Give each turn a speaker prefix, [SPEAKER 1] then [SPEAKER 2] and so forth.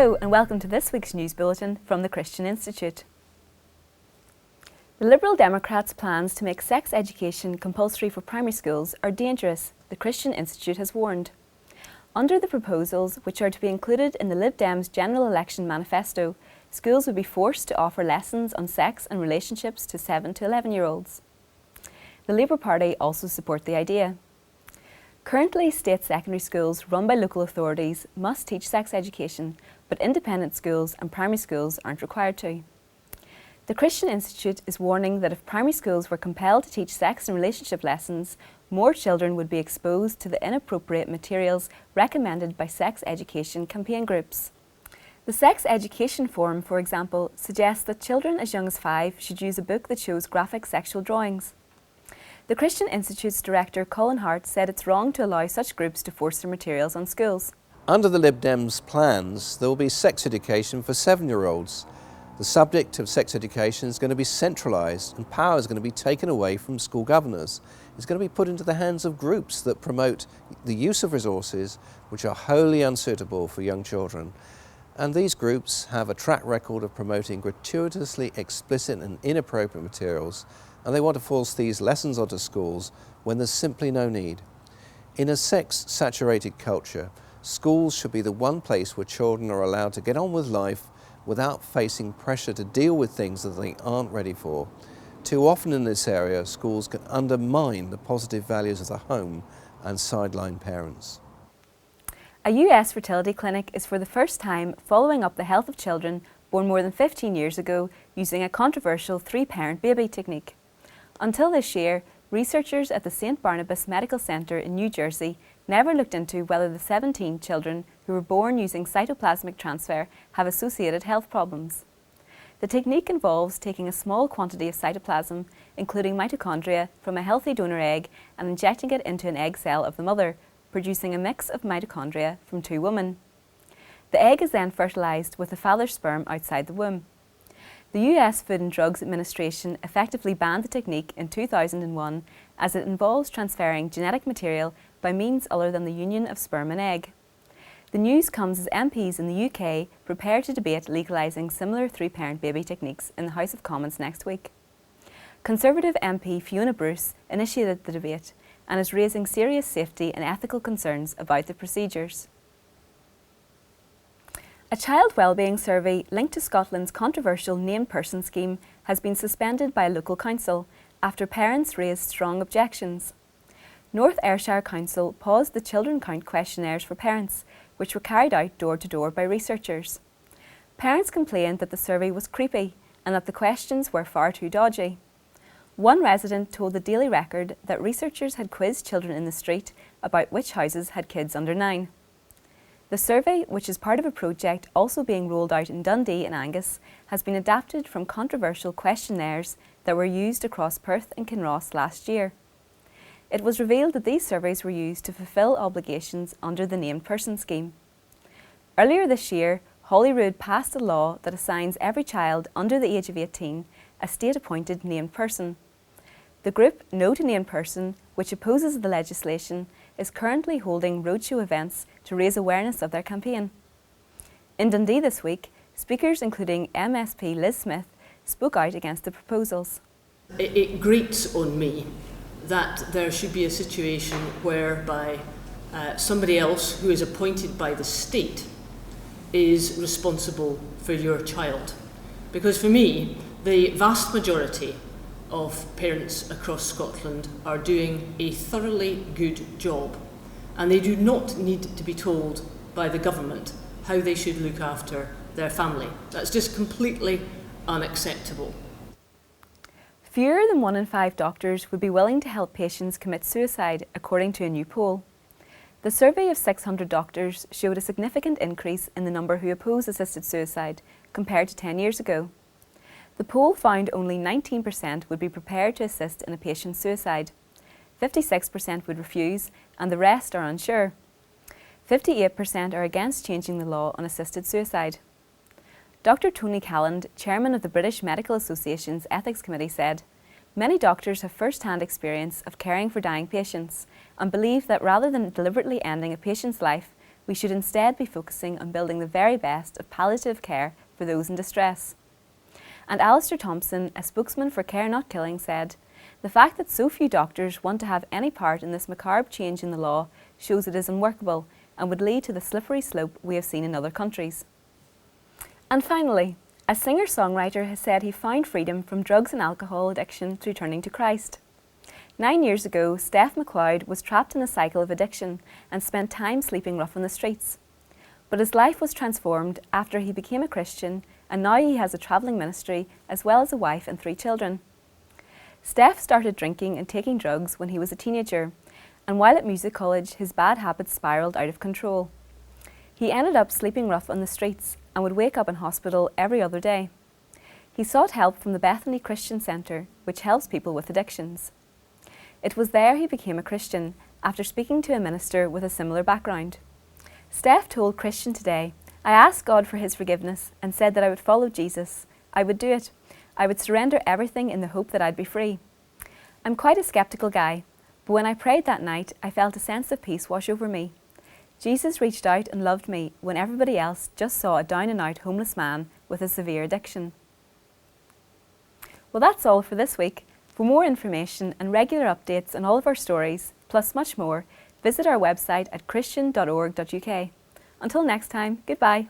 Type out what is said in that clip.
[SPEAKER 1] Hello and welcome to this week's news bulletin from the Christian Institute. The Liberal Democrats' plans to make sex education compulsory for primary schools are dangerous, the Christian Institute has warned. Under the proposals, which are to be included in the Lib Dems' general election manifesto, schools would be forced to offer lessons on sex and relationships to 7 to 11-year-olds. The Labour Party also support the idea. Currently, state secondary schools run by local authorities must teach sex education, but independent schools and primary schools aren't required to. The Christian Institute is warning that if primary schools were compelled to teach sex and relationship lessons, more children would be exposed to the inappropriate materials recommended by sex education campaign groups. The Sex Education Forum, for example, suggests that children as young as 5 should use a book that shows graphic sexual drawings. The Christian Institute's director, Colin Hart, said it's wrong to allow such groups to force their materials on schools.
[SPEAKER 2] Under the Lib Dems' plans, there will be sex education for 7-year-olds. The subject of sex education is going to be centralised and power is going to be taken away from school governors. It's going to be put into the hands of groups that promote the use of resources which are wholly unsuitable for young children. And these groups have a track record of promoting gratuitously explicit and inappropriate materials, and they want to force these lessons onto schools when there's simply no need. In a sex-saturated culture, schools should be the one place where children are allowed to get on with life without facing pressure to deal with things that they aren't ready for. Too often in this area, schools can undermine the positive values of the home and sideline parents.
[SPEAKER 1] A US fertility clinic is for the first time following up the health of children born more than 15 years ago using a controversial 3-parent baby technique. Until this year, researchers at the St. Barnabas Medical Center in New Jersey never looked into whether the 17 children who were born using cytoplasmic transfer have associated health problems. The technique involves taking a small quantity of cytoplasm, including mitochondria, from a healthy donor egg and injecting it into an egg cell of the mother, producing a mix of mitochondria from 2 women. The egg is then fertilised with the father's sperm outside the womb. The US Food and Drugs Administration effectively banned the technique in 2001 as it involves transferring genetic material by means other than the union of sperm and egg. The news comes as MPs in the UK prepare to debate legalising similar 3-parent baby techniques in the House of Commons next week. Conservative MP Fiona Bruce initiated the debate and is raising serious safety and ethical concerns about the procedures. A child wellbeing survey linked to Scotland's controversial named person scheme has been suspended by a local council after parents raised strong objections. North Ayrshire Council paused the children count questionnaires for parents, which were carried out door to door by researchers. Parents complained that the survey was creepy and that the questions were far too dodgy. One resident told the Daily Record that researchers had quizzed children in the street about which houses had kids under 9. The survey, which is part of a project also being rolled out in Dundee and Angus, has been adapted from controversial questionnaires that were used across Perth and Kinross last year. It was revealed that these surveys were used to fulfil obligations under the named person scheme. Earlier this year, Holyrood passed a law that assigns every child under the age of 18 a state-appointed named person. The group No to Named Person, which opposes the legislation, is currently holding roadshow events to raise awareness of their campaign. In Dundee this week, speakers including MSP Liz Smith spoke out against the proposals.
[SPEAKER 3] It grates on me that there should be a situation whereby somebody else who is appointed by the state is responsible for your child. Because for me, the vast majority of parents across Scotland are doing a thoroughly good job, and they do not need to be told by the government how they should look after their family. That's just completely unacceptable.
[SPEAKER 1] Fewer than 1 in 5 doctors would be willing to help patients commit suicide, according to a new poll. The survey of 600 doctors showed a significant increase in the number who oppose assisted suicide compared to 10 years ago. The poll found only 19% would be prepared to assist in a patient's suicide. 56% would refuse, and the rest are unsure. 58% are against changing the law on assisted suicide. Dr. Tony Calland, chairman of the British Medical Association's Ethics Committee, said, "Many doctors have first-hand experience of caring for dying patients and believe that rather than deliberately ending a patient's life, We should instead be focusing on building the very best of palliative care for those in distress. And Alistair Thompson, a spokesman for Care Not Killing, said, "The fact that so few doctors want to have any part in this macabre change in the law shows it is unworkable and would lead to the slippery slope we have seen in other countries." And finally, a singer-songwriter has said he found freedom from drugs and alcohol addiction through turning to Christ. 9 years ago, Steph Macleod was trapped in a cycle of addiction and spent time sleeping rough on the streets. But his life was transformed after he became a Christian, and now he has a travelling ministry as well as a wife and 3 children. Steph started drinking and taking drugs when he was a teenager, and while at music college, his bad habits spiralled out of control. He ended up sleeping rough on the streets and would wake up in hospital every other day. He sought help from the Bethany Christian Centre, which helps people with addictions. It was there he became a Christian after speaking to a minister with a similar background. Steph told Christian Today, "I asked God for his forgiveness and said that I would follow Jesus. I would do it. I would surrender everything in the hope that I'd be free. I'm quite a sceptical guy, but when I prayed that night, I felt a sense of peace wash over me. Jesus reached out and loved me when everybody else just saw a down-and-out homeless man with a severe addiction." Well, that's all for this week. For more information and regular updates on all of our stories, plus much more, visit our website at christian.org.uk. Until next time, goodbye.